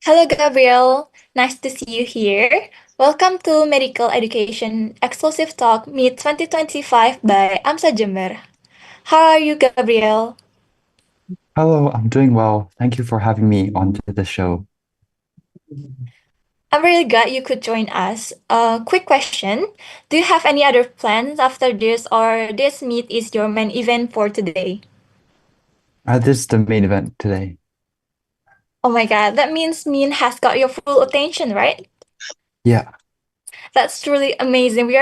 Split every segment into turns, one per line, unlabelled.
Hello, Gabriel. Nice to see you here. Welcome to Medical Education Exclusive Talk Meet 2025 by Amsa Jember. How are you, Gabriel?
Hello, I'm doing well. Thank you for having me onto the show.
I'm really glad you could join us. Quick question. Do you have any other plans after this, or this meet is your main event for today?
This is the main event today.
Oh my god, that means Min has got your full attention, right?
Yeah.
That's truly amazing. We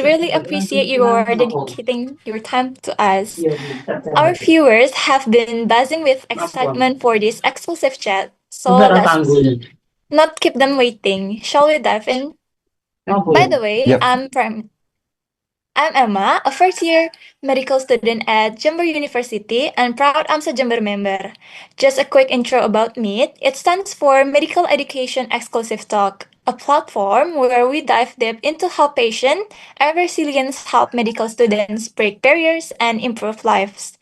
really appreciate your dedicating your time to us. Our viewers have been buzzing with excitement for this exclusive chat, so let's not keep them waiting. Shall we dive in? By the way,
Yep.
I'm Emma, a first year medical student at Jember University and proud Amsa Jember member. Just a quick intro about MEET. It stands for Medical Education Exclusive Talk, a platform where we dive deep into how patient and resilience help medical students break barriers and improve lives.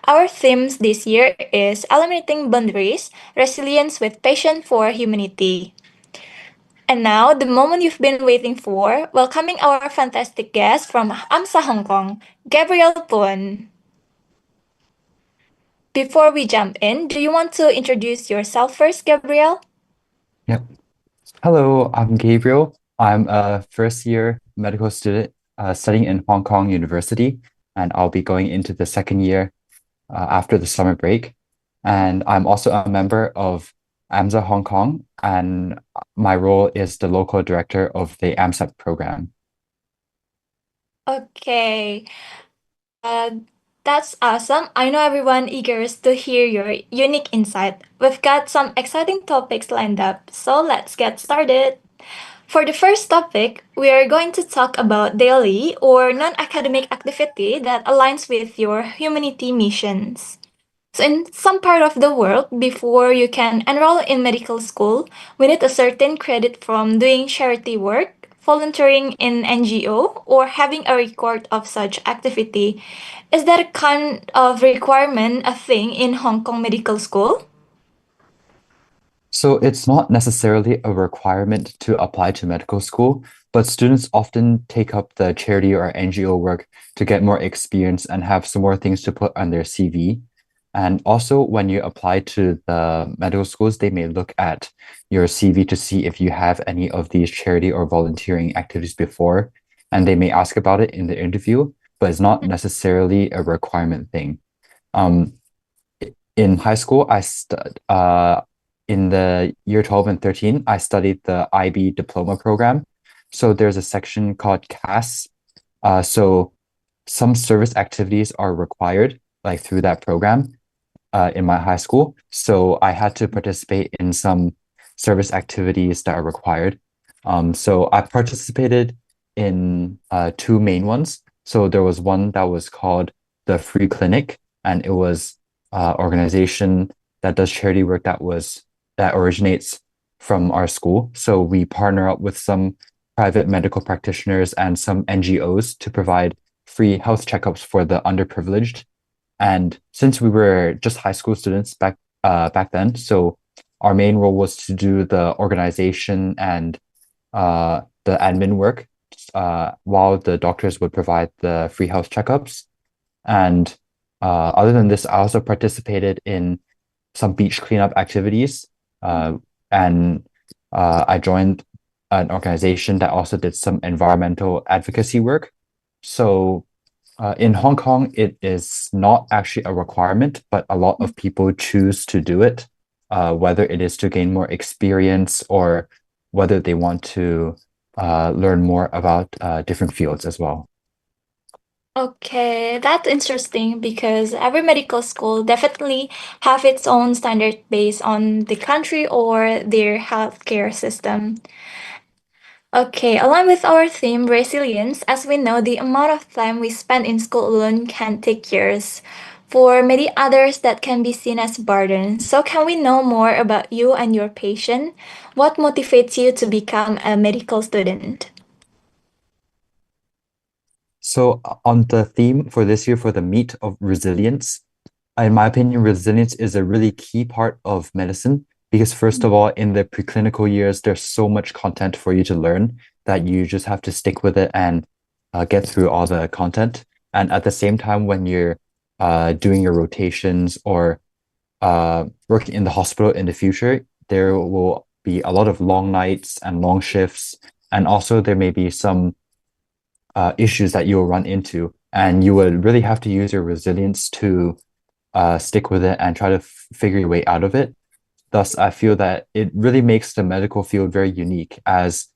Our themes this year is eliminating boundaries, resilience with patient for humanity. And now, the moment you've been waiting for, welcoming our fantastic guest from AMSA Hong Kong, Gabriel Pun. Before we jump in, do you want to introduce yourself first, Gabriel?
Yep. Hello, I'm Gabriel. I'm a first year medical student studying in Hong Kong University, and I'll be going into the second year after the summer break. And I'm also a member of AMSA Hong Kong, and my role is the local director of the AMSA program.
Okay, uh, that's awesome. I know everyone eager to hear your unique insight. We've got some exciting topics lined up, so let's get started. For the first topic, we are going to talk about daily or non academic activity that aligns with your humanity missions. So, in some part of the world, before you can enroll in medical school, we need a certain credit from doing charity work, volunteering in NGO, or having a record of such activity. Is that a kind of requirement a thing in Hong Kong medical school?
So it's not necessarily a requirement to apply to medical school, but students often take up the charity or NGO work to get more experience and have some more things to put on their CV. And also, when you apply to the medical schools, they may look at your CV to see if you have any of these charity or volunteering activities before, and they may ask about it in the interview, but it's not necessarily a requirement thing. Um, in high school, in the year 12 and 13, I studied the IB diploma program. So there's a section called CAS. So some service activities are required, like through that program, in my high school. So I had to participate in some service activities that are required. So I participated in two main ones. So there was one that was called the Free Clinic, and it was organization that does charity work that originates from our school. So we partner up with some private medical practitioners and some NGOs to provide free health checkups for the underprivileged. And since we were just high school students back then, so our main role was to do the organization and the admin work, while the doctors would provide the free health checkups. And other than this, I also participated in some beach cleanup activities, and I joined an organization that also did some environmental advocacy work. So in Hong Kong, it is not actually a requirement, but a lot of people choose to do it, whether it is to gain more experience or whether they want to learn more about different fields as well.
Okay, that's interesting because every medical school definitely have its own standard based on the country or their healthcare system. Okay, along with our theme resilience, as we know, the amount of time we spend in school alone can take years. For many others, that can be seen as burden. So, can we know more about you and your patient? What motivates you to become a medical student?
So on the theme for this year for the meat of resilience, in my opinion, resilience is a really key part of medicine because first of all, in the preclinical years, there's so much content for you to learn that you just have to stick with it and get through all the content. And at the same time, when you're doing your rotations or working in the hospital in the future, there will be a lot of long nights and long shifts. And also, there may be some issues that you'll run into. And you would really have to use your resilience to stick with it and try to figure your way out of it. Thus, I feel that it really makes the medical field very unique as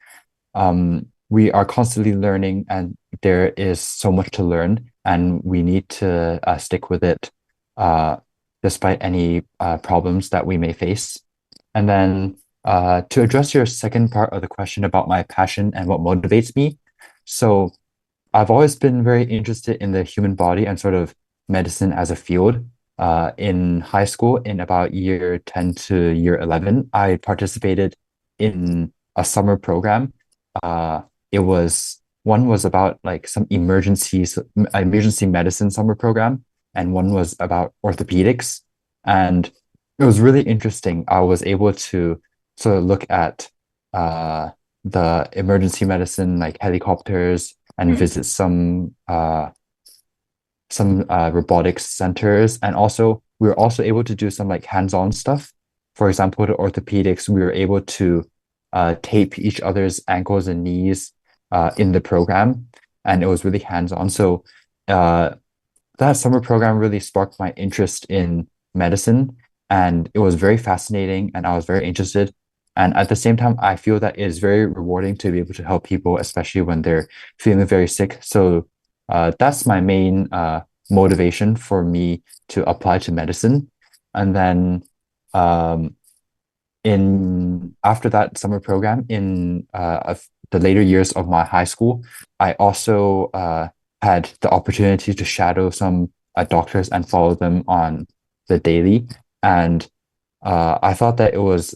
we are constantly learning and there is so much to learn, and we need to stick with it uh, despite any problems that we may face. And then to address your second part of the question about my passion and what motivates me. So I've always been very interested in the human body and sort of medicine as a field. In high school, in about year 10 to year 11, I participated in a summer program. Uh, it was one was about like some emergency medicine summer program, and one was about orthopedics. And it was really interesting. I was able to sort of look at uh, the emergency medicine, like helicopters, and
Mm.
visit some robotics centers. And also, we were also able to do some like hands-on stuff. For example, the orthopedics, we were able to tape each other's ankles and knees in the program, and it was really hands-on. So uh, that summer program really sparked my interest in medicine, and it was very fascinating, and I was very interested. And at the same time, I feel that it is very rewarding to be able to help people, especially when they're feeling very sick. So that's my main motivation for me to apply to medicine. And then um, in after that summer program in the later years of my high school, I also had the opportunity to shadow some doctors and follow them on the daily. And I thought that it was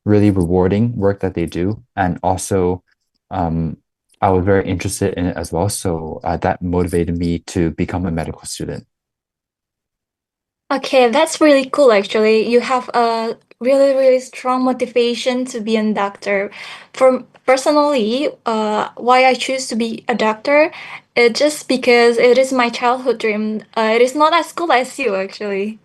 really rewarding work that they do. And also, um, I was very interested in it as well. So that motivated me to become a medical student.
Okay, that's really cool actually. You have a really, really strong motivation to be a doctor. For personally, why I choose to be a doctor, it just because it is my childhood dream. It is not as cool as you actually.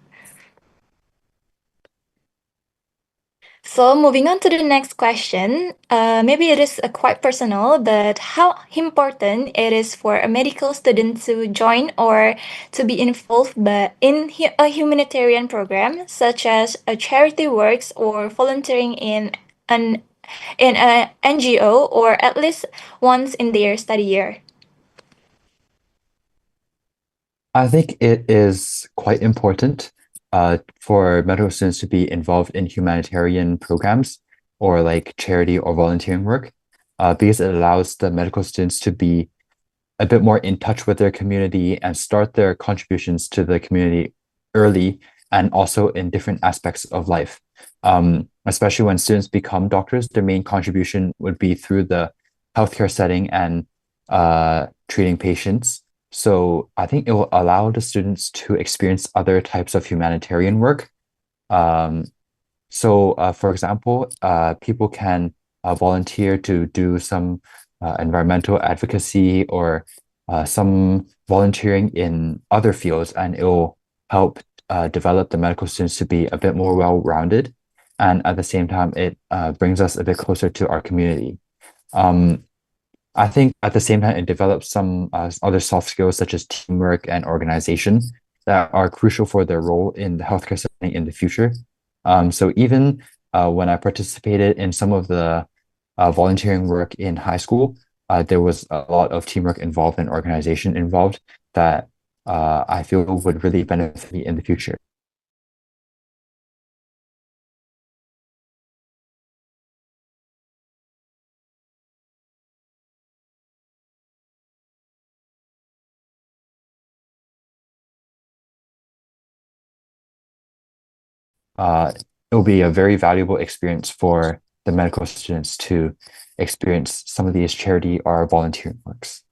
So moving on to the next question, maybe it is quite personal, but how important it is for a medical student to join or to be involved in a humanitarian program, such as a charity works or volunteering an in a NGO, or at least once in their study year.
I think it is quite important for medical students to be involved in humanitarian programs or like charity or volunteering work because it allows the medical students to be a bit more in touch with their community and start their contributions to the community early and also in different aspects of life. Especially when students become doctors, their main contribution would be through the healthcare setting and treating patients. So I think it will allow the students to experience other types of humanitarian work. Um, for example, people can volunteer to do some environmental advocacy or some volunteering in other fields, and it will help develop the medical students to be a bit more well-rounded. And at the same time, it brings us a bit closer to our community. Um, I think at the same time, it develops some other soft skills such as teamwork and organization that are crucial for their role in the healthcare setting in the future. So even when I participated in some of the volunteering work in high school, there was a lot of teamwork involved and organization involved that I feel would really benefit me in the future. It will be a very valuable experience for the medical students to experience some of these charity or volunteering works.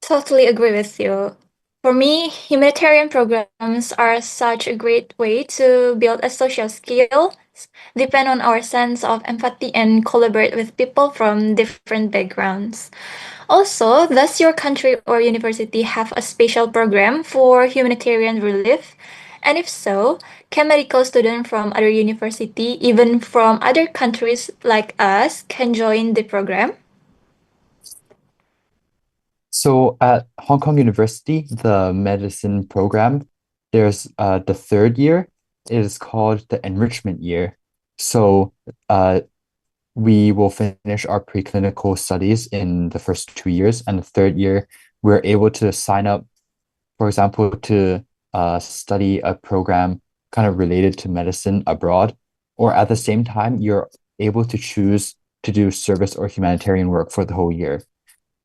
Totally agree with you. For me, humanitarian programs are such a great way to build a social skills, depend on our sense of empathy, and collaborate with people from different backgrounds. Also, does your country or university have a special program for humanitarian relief? And if so, can medical students from other university, even from other countries like us, can join the program?
So at Hong Kong University, the medicine program, there's the third year. It is called the enrichment year. So uh, we will finish our preclinical studies in the first 2 years, and the third year, we're able to sign up, for example, to study a program kind of related to medicine abroad, or at the same time, you're able to choose to do service or humanitarian work for the whole year.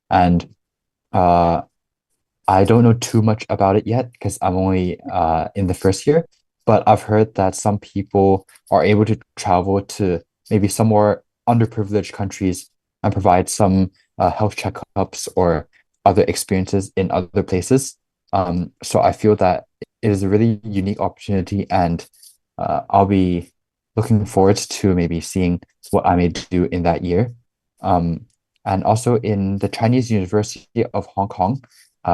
And uh, I don't know too much about it yet because I'm only in the first year, but I've heard that some people are able to travel to maybe some more underprivileged countries and provide some health checkups or other experiences in other places. So I feel that it is a really unique opportunity, and I'll be looking forward to maybe seeing what I may do in that year. Um, and also in the Chinese University of Hong Kong,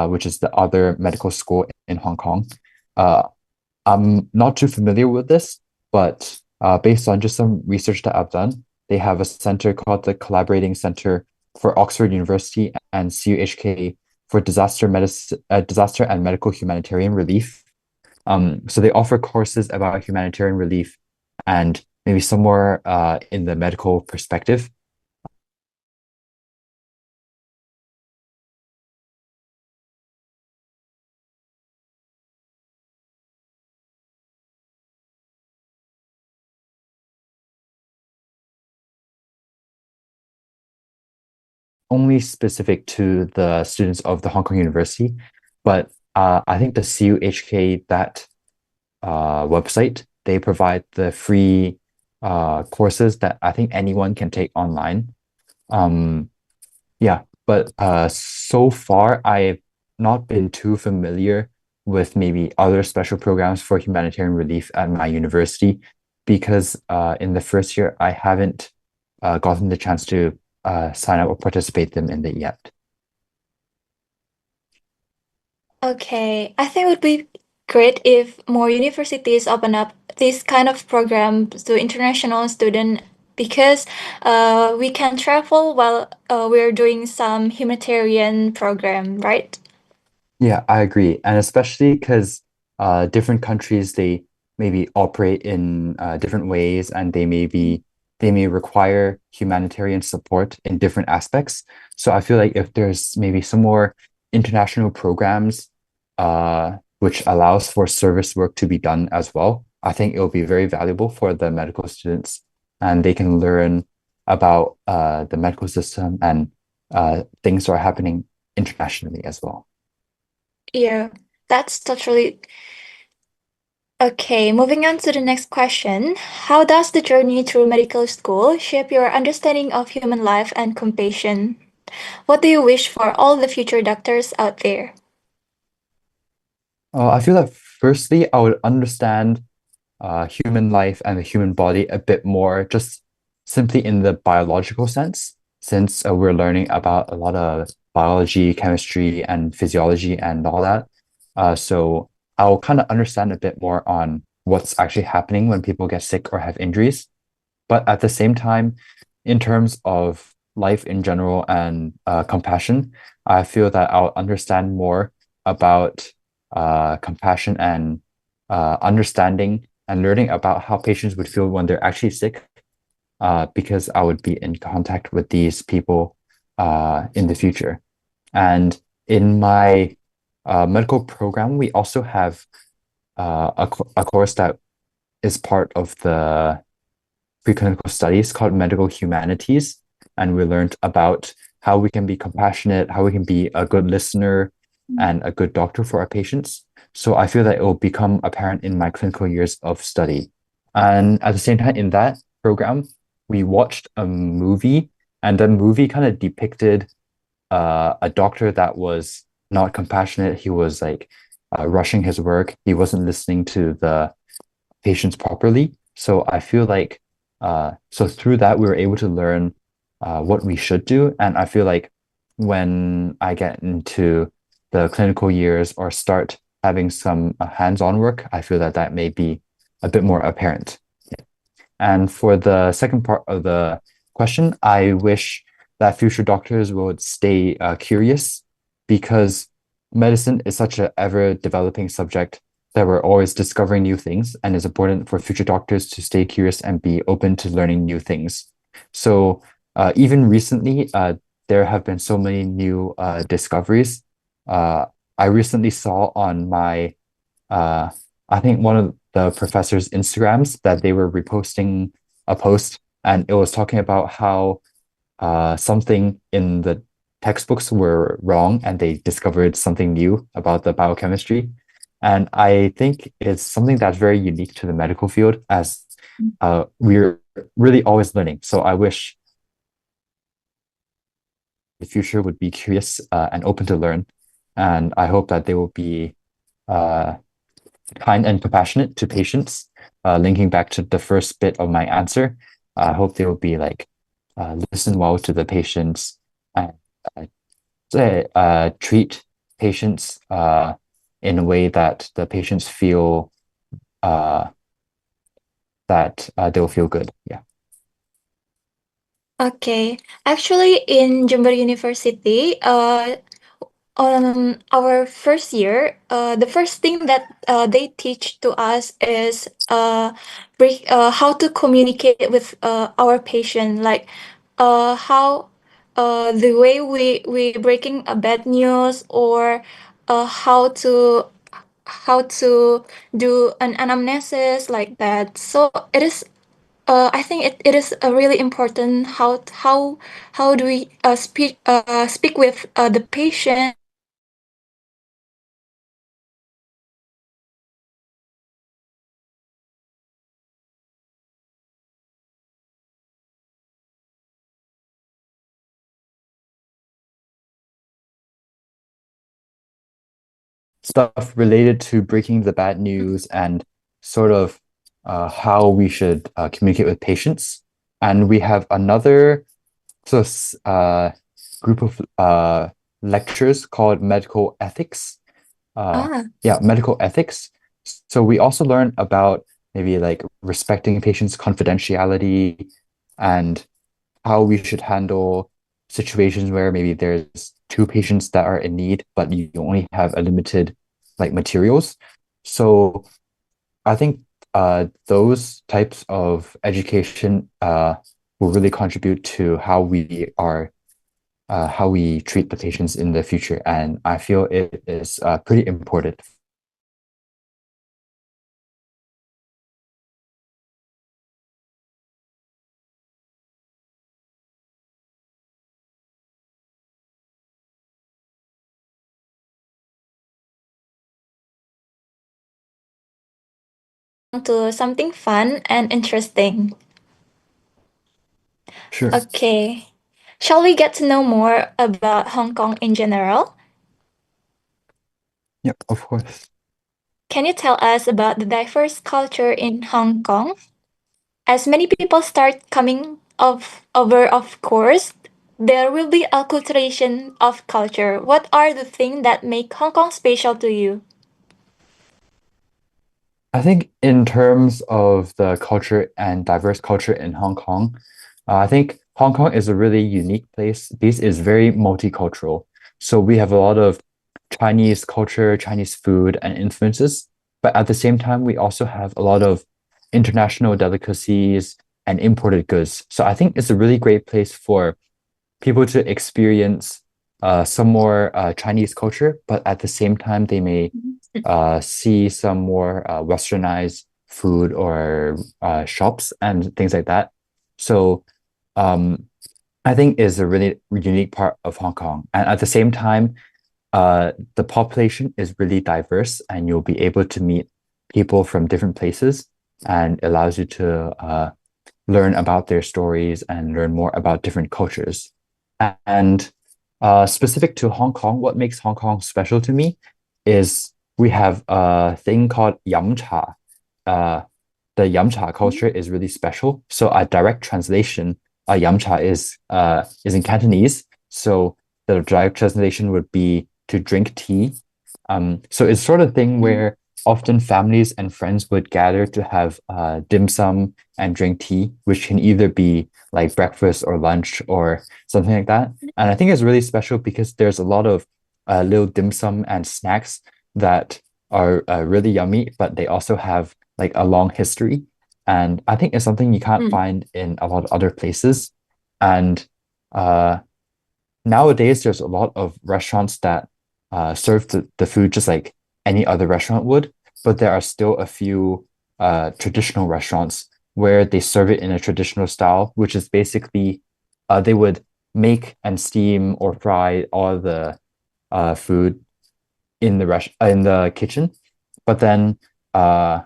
which is the other medical school in Hong Kong. Uh, I'm not too familiar with this, but based on just some research that I've done, they have a center called the Collaborating Center for Oxford University and CUHK for disaster and medical humanitarian relief. So they offer courses about humanitarian relief and maybe somewhere in the medical perspective. Only specific to the students of the Hong Kong University, but I think the CUHK that website they provide the free courses that I think anyone can take online. Um, yeah, but so far I've not been too familiar with maybe other special programs for humanitarian relief at my university because in the first year I haven't gotten the chance to sign up or participate them in it yet.
Okay, I think it would be great if more universities open up this kind of program to international students because we can travel while we're doing some humanitarian program, right?
Yeah, I agree. And especially because different countries they maybe operate in different ways and they may require humanitarian support in different aspects. So I feel like if there's maybe some more international programs which allows for service work to be done as well, I think it will be very valuable for the medical students and they can learn about the medical system and things that are happening internationally as well.
Yeah, that's totally okay. Moving on to the next question. How does the journey through medical school shape your understanding of human life and compassion? What do you wish for all the future doctors out there?
I feel that firstly, I would understand human life and the human body a bit more, just simply in the biological sense, since we're learning about a lot of biology, chemistry, and physiology and all that. So I'll kind of understand a bit more on what's actually happening when people get sick or have injuries. But at the same time, in terms of life in general and compassion, I feel that I'll understand more about compassion and understanding and learning about how patients would feel when they're actually sick, because I would be in contact with these people in the future. And in my medical program, we also have a course that is part of the preclinical studies called medical humanities. And we learned about how we can be compassionate, how we can be a good listener and a good doctor for our patients. So I feel that it will become apparent in my clinical years of study. And at the same time, in that program, we watched a movie, and the movie kind of depicted a doctor that was not compassionate. He was like rushing his work. He wasn't listening to the patients properly. So I feel like so through that we were able to learn what we should do. And I feel like when I get into the clinical years or start having some hands-on work, I feel that that may be a bit more apparent. And for the second part of the question, I wish that future doctors would stay curious because medicine is such an ever developing subject that we're always discovering new things, and it's important for future doctors to stay curious and be open to learning new things. So, even recently, there have been so many new discoveries. Uh, I recently saw on my uh, I think one of the professor's Instagrams that they were reposting a post, and it was talking about how something in the textbooks were wrong and they discovered something new about the biochemistry. And I think it's something that's very unique to the medical field as we're really always learning. So I wish the future would be curious and open to learn. And I hope that they will be uh, kind and compassionate to patients. Linking back to the first bit of my answer, I hope they will be like listen well to the patients and treat patients in a way that the patients feel uh, that they'll feel good. Yeah.
Okay. Actually, in Jember University, on our first year, the first thing that they teach to us is how to communicate with our patient, like how the way we breaking a bad news, or how to do an anamnesis like that. So it is I think it is really important how do we speak with the patient.
Stuff related to breaking the bad news and sort of how we should communicate with patients. And we have another so group of lectures called medical ethics.
Ah,
Yeah, medical ethics. So we also learn about maybe like respecting patients' confidentiality and how we should handle situations where maybe there's two patients that are in need, but you only have a limited like materials. So I think those types of education will really contribute to how we treat the patients in the future, and I feel it is pretty important.
to something fun and interesting.
Sure.
Okay. Shall we get to know more about Hong Kong in general?
Yeah, of course.
Can you tell us about the diverse culture in Hong Kong? As many people start coming over, of course, there will be acculturation of culture. What are the things that make Hong Kong special to you?
I think in terms of the culture and diverse culture in Hong Kong, I think Hong Kong is a really unique place. This is very multicultural. So we have a lot of Chinese culture, Chinese food, and influences. But at the same time, we also have a lot of international delicacies and imported goods. So I think it's a really great place for people to experience some more Chinese culture, but at the same time, they may see some more westernized food or shops and things like that. So um, I think is a really unique part of Hong Kong. And at the same time, the population is really diverse, and you'll be able to meet people from different places, and allows you to learn about their stories and learn more about different cultures. And Specific to Hong Kong, what makes Hong Kong special to me is we have a thing called yum cha. Uh, the yum cha culture is really special. So a direct translation, yum cha is in Cantonese. So the direct translation would be to drink tea. So it's sort of thing
Mm.
where often families and friends would gather to have dim sum and drink tea, which can either be like breakfast or lunch or something like that. And I think it's really special because there's a lot of little dim sum and snacks that are really yummy, but they also have like a long history. And I think it's something you can't
Mm.
find in a lot of other places. And uh, nowadays, there's a lot of restaurants that serve the food just like any other restaurant would, but there are still a few traditional restaurants where they serve it in a traditional style, which is basically they would make and steam or fry all the food in the kitchen, but then uh,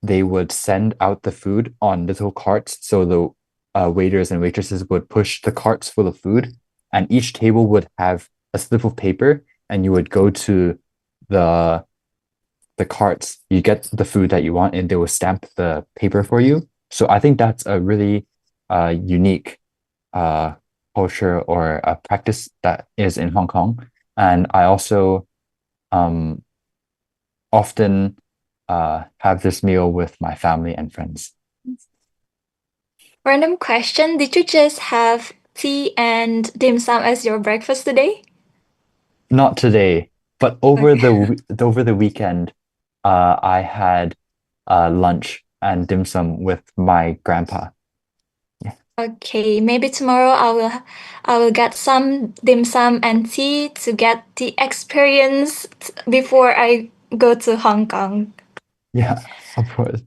they would send out the food on little carts. So the waiters and waitresses would push the carts full of food, and each table would have a slip of paper, and you would go to the the carts. You get the food that you want, and they will stamp the paper for you. So I think that's a really unique uh, culture or a practice that is in Hong Kong. And I also um, often have this meal with my family and friends.
Random question. Did you just have tea and dim sum as your breakfast today?
Not today, but
Okay.
over the weekend, I had lunch and dim sum with my grandpa. Yeah,
Okay, maybe tomorrow I will get some dim sum and tea to get the experience before I go to Hong Kong.
yeah, of course.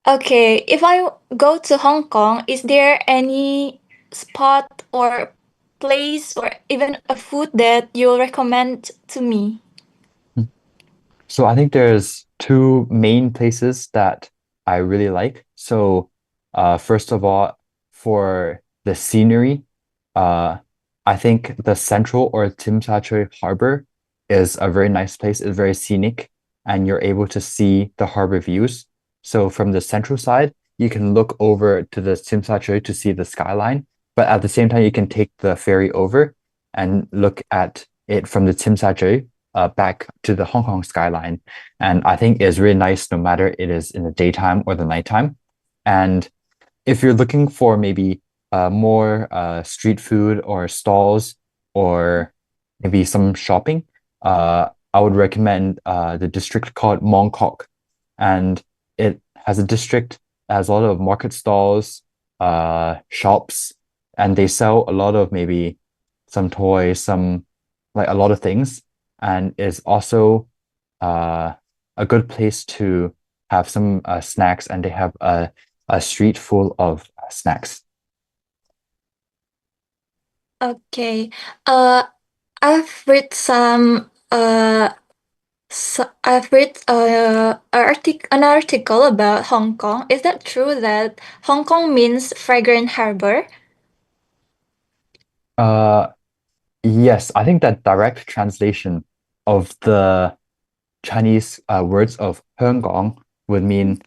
Okay, if I go to Hong Kong, is there any spot or place or even a food that you'll recommend to me?
So I think there's two main places that I really like. So, first of all, for the scenery, uh, I think the Central or Tsim Sha Tsui Harbor is a very nice place. It's very scenic, and you're able to see the harbor views. So from the central side, you can look over to the Tsim Sha Tsui to see the skyline, but at the same time, you can take the ferry over and look at it from the Tsim Sha Tsui back to the Hong Kong skyline. And I think it's really nice no matter it is in the daytime or the nighttime. And if you're looking for maybe more street food or stalls or maybe some shopping, I would recommend the district called Mongkok. And it has a district that has a lot of market stalls, shops, and they sell a lot of maybe some toys, some like a lot of things. And it's also uh, a good place to have some snacks, and they have a street full of snacks.
Okay. Uh, I've read some I've read an article about Hong Kong. Is that true that Hong Kong means fragrant harbor?
Uh, yes, I think that direct translation of the Chinese words of 香港 would mean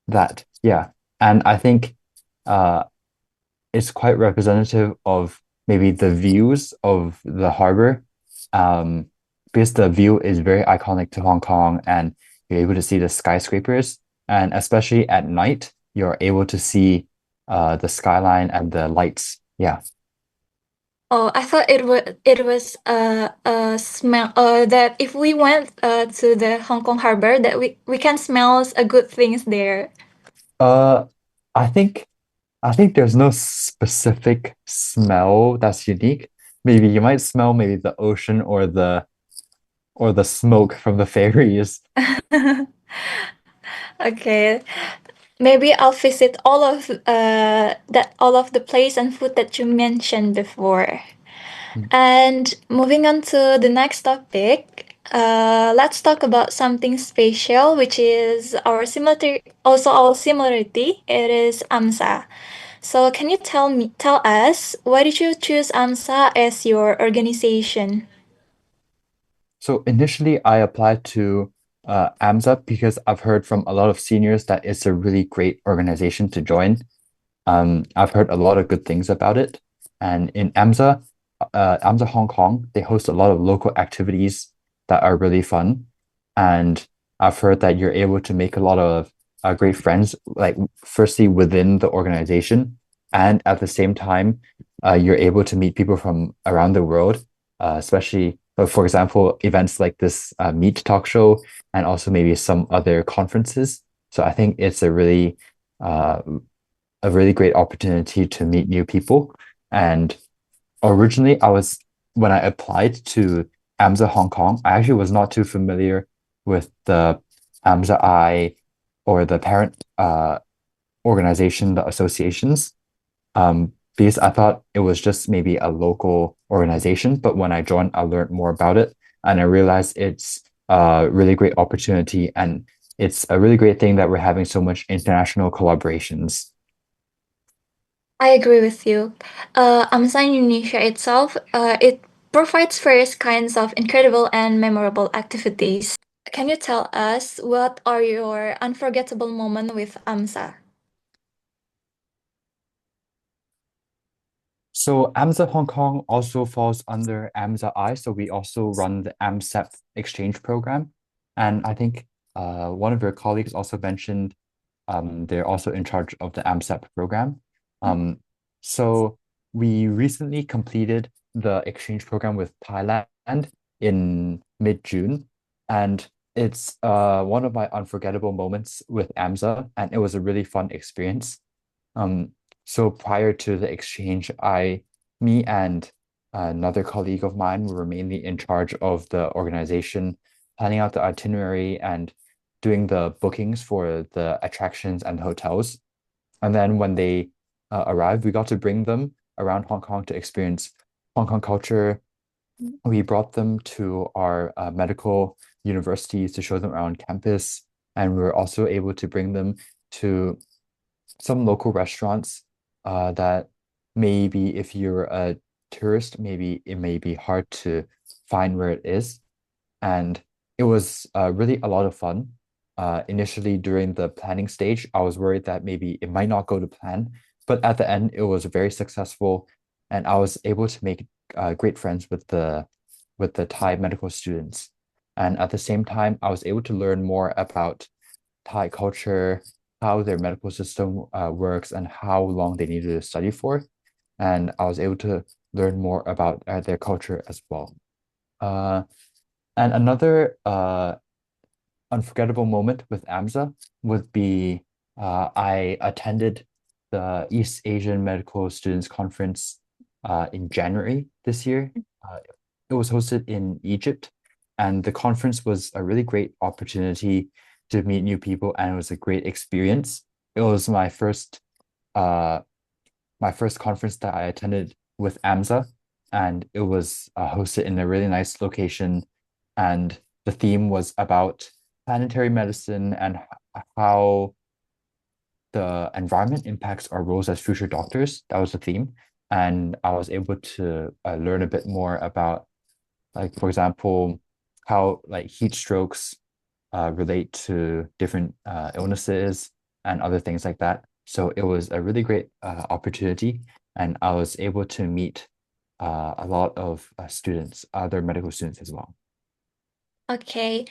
that, yeah. And I think uh, it's quite representative of maybe the views of the harbor, um, because the view is very iconic to Hong Kong, and you're able to see the skyscrapers, and especially at night, you're able to see the skyline and the lights. Yeah.
Oh, I thought it was a smell that if we went to the Hong Kong harbor that we can smell a good things there.
Uh, I think I think there's no specific smell that's unique. Maybe you might smell maybe the ocean or the smoke from the ferries.
Okay, maybe I'll visit all of the place and food that you mentioned before. And moving on to the next topic, let's talk about something special, which is our similarity. Also, our similarity. It is Amsa. So can you tell us why did you choose AMSA as your organization?
So initially, I applied to AMSA because I've heard from a lot of seniors that it's a really great organization to join. I've heard a lot of good things about it. And in AMSA Hong Kong, they host a lot of local activities that are really fun. And I've heard that you're able to make a lot of great friends, like firstly within the organization, and at the same time, you're able to meet people from around the world, especially, for example, events like this Meet Talk show, and also maybe some other conferences. So I think it's uh, a really great opportunity to meet new people. And originally, when I applied to AMSA Hong Kong, I actually was not too familiar with the AMSA I or the parent organization, the associations, because I thought it was just maybe a local organization. But when I joined, I learned more about it and I realized it's a really great opportunity and it's a really great thing that we're having so much international collaborations.
I agree with you. AMSA Indonesia itself, it provides various kinds of incredible and memorable activities. Can you tell us what are your unforgettable moments with AMSA?
So AMSA Hong Kong also falls under AMSA I, so we also run the AMSEP exchange program. And I think one of your colleagues also mentioned they're also in charge of the AMSEP program. Um, so we recently completed the exchange program with Thailand in mid-June, and it's one of my unforgettable moments with AMSA, and it was a really fun experience. Um, so prior to the exchange, me and another colleague of mine were mainly in charge of the organization, planning out the itinerary and doing the bookings for the attractions and hotels. And then when they arrived, we got to bring them around Hong Kong to experience Hong Kong culture. We brought them to our medical universities to show them around campus, and we were also able to bring them to some local restaurants that maybe if you're a tourist, maybe it may be hard to find where it is. And it was really a lot of fun. Initially, during the planning stage, I was worried that maybe it might not go to plan, but at the end, it was very successful, and I was able to make great friends with the Thai medical students. And at the same time, I was able to learn more about Thai culture, how their medical system works, and how long they needed to study for. And I was able to learn more about their culture as well. Uh, and another unforgettable moment with AMSA would be I attended the East Asian Medical Students Conference in January this year. Uh, it was hosted in Egypt, and the conference was a really great opportunity to meet new people, and it was a great experience. It was uh, my first conference that I attended with AMSA, and it was hosted in a really nice location. And the theme was about planetary medicine and how the environment impacts our roles as future doctors. That was the theme. And I was able to learn a bit more about, like, for example, how like heat strokes relate to different illnesses and other things like that. So it was a really great opportunity, and I was able to meet a lot of students, other medical students as well.
Okay.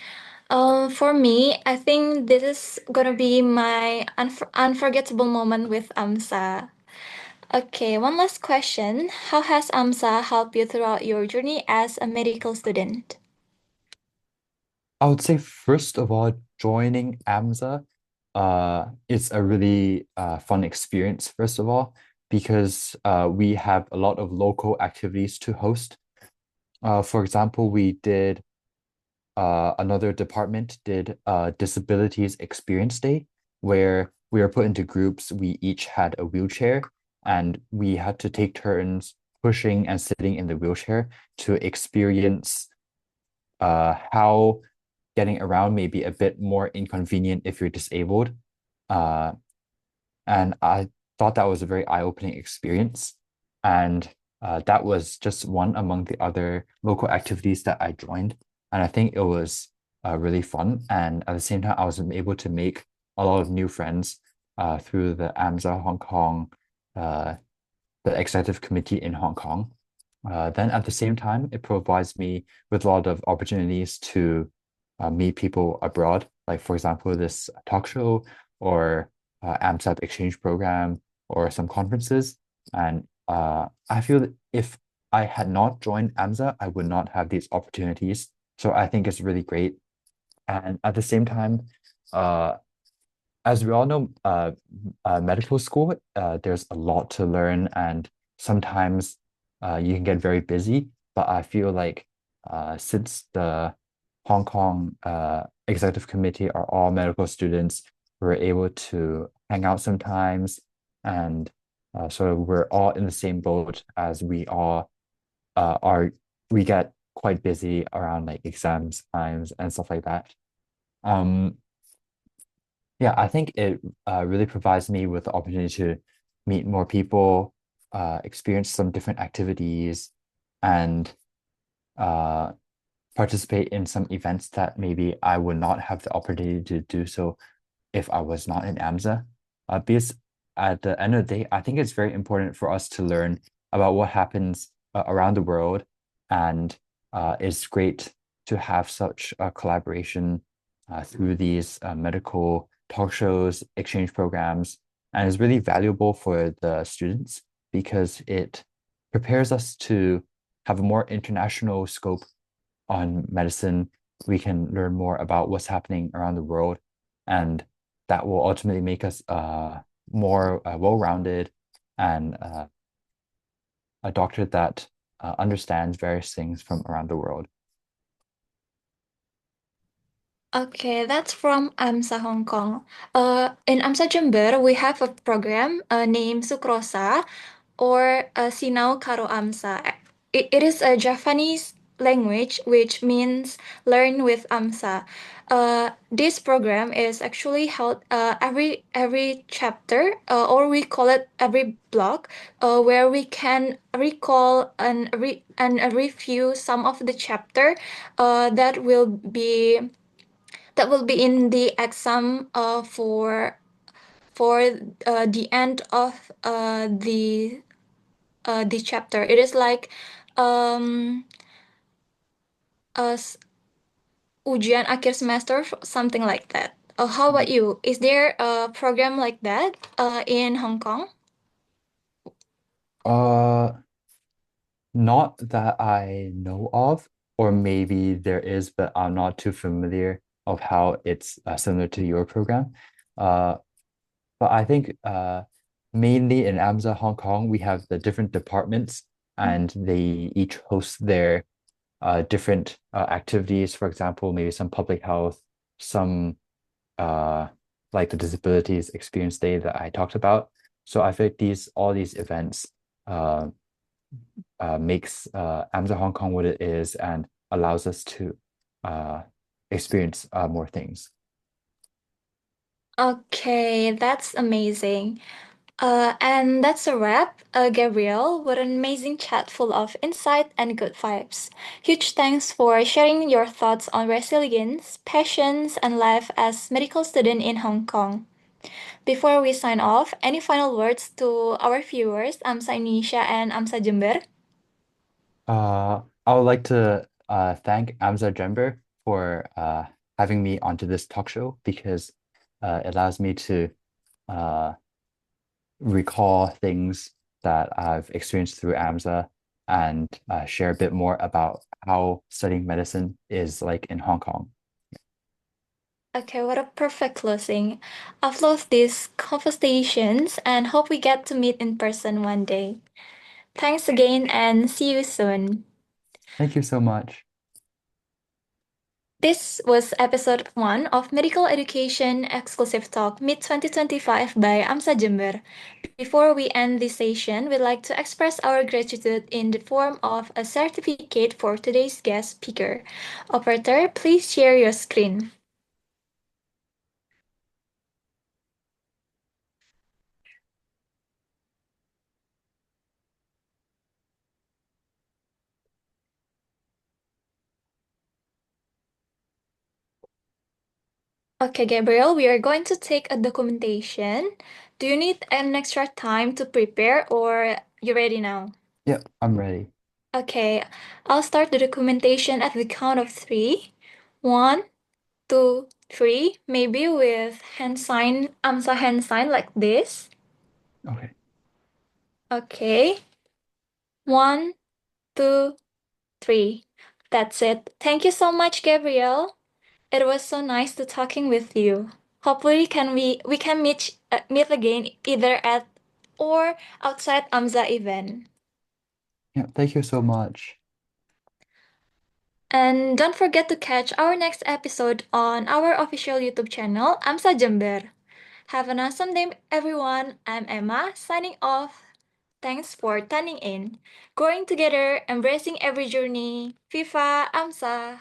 For me, I think this is gonna be my unforgettable moment with AMSA. Okay, one last question. How has AMSA helped you throughout your journey as a medical student?
I would say, first of all, joining AMSA, it's a really fun experience, first of all, because we have a lot of local activities to host. For example, another department did a disabilities experience day where we were put into groups. We each had a wheelchair and we had to take turns pushing and sitting in the wheelchair to experience how getting around may be a bit more inconvenient if you're disabled. Uh, and thought that was a very eye-opening experience. And that was just one among the other local activities that I joined. And I think it was really fun. And at the same time, I was able to make a lot of new friends through the AMSA Hong Kong, uh, the executive committee in Hong Kong. Then at the same time, it provides me with a lot of opportunities to meet people abroad, like for example, this talk show or AMSAT exchange program or some conferences. And I feel that if I had not joined AMSA, I would not have these opportunities. So I think it's really great. And at the same time, uh, as we all know, medical school, there's a lot to learn, and sometimes you can get very busy. But I feel like since the Hong Kong Executive Committee are all medical students, we're able to hang out sometimes, and so we're all in the same boat as we all are. We get quite busy around like exams times and stuff like that. Um, yeah, I think it really provides me with the opportunity to meet more people, experience some different activities, and uh, participate in some events that maybe I would not have the opportunity to do so if I was not in AMSA. Because at the end of the day, I think it's very important for us to learn about what happens around the world, and it's great to have such a collaboration through these medical talk shows, exchange programs, and it's really valuable for the students because it prepares us to have a more international scope on medicine. We can learn more about what's happening around the world, and that will ultimately make us more well-rounded and a doctor that understands various things from around the world.
Okay, that's from AMSA Hong Kong. In AMSA Jember, we have a program named Sukrosa or Sinau Karo Amsa. It is a Japanese language which means learn with Amsa. This program is actually held every chapter, or we call it every block, where we can recall and review some of the chapter that will be in the exam for the end of the chapter. It is like um a ujian akhir semester, something like that. How about you? Is there a program like that in Hong Kong?
Uh, Not that I know of, or maybe there is, but I'm not too familiar of how it's similar to your program. Uh, but I think mainly in AMSA Hong Kong, we have the different departments and they each host their different activities. For example, maybe some public health, some uh, like the disabilities experience day that I talked about. So I think all these events uh, makes AMSA Hong Kong what it is and allows us to uh, experience more things.
Okay, that's amazing. And that's a wrap, Gabriel. What an amazing chat full of insight and good vibes. Huge thanks for sharing your thoughts on resilience, patience, and life as medical student in Hong Kong. Before we sign off, any final words to our viewers, Amsa Indonesia and Amsa Jember?
I would like to thank Amsa Jember for having me onto this talk show because it allows me to uh, recall things that I've experienced through AMSA and share a bit more about how studying medicine is like in Hong Kong.
Okay, what a perfect closing. I've loved these conversations and hope we get to meet in person one day. Thanks again and see you soon.
Thank you so much.
This was episode 1 of Medical Education Exclusive Talk Mid 2025 by Amsa Jember. Before we end this session, we'd like to express our gratitude in the form of a certificate for today's guest speaker. Operator, please share your screen. Okay, Gabriel, we are going to take a documentation. Do you need an extra time to prepare or you ready now?
Yep, I'm ready.
Okay, I'll start the documentation at the count of three. One, two, three, maybe with hand sign, AMSA hand sign like this.
Okay.
Okay, one, two, three. That's it. Thank you so much, Gabriel. It was so nice to talking with you. Hopefully, we can meet again either at or outside AMSA event.
Yeah, thank you so much.
And don't forget to catch our next episode on our official YouTube channel, Amsa Jember. Have an awesome day, everyone. I'm Emma, signing off. Thanks for tuning in. Growing together, embracing every journey. FIFA Amsa.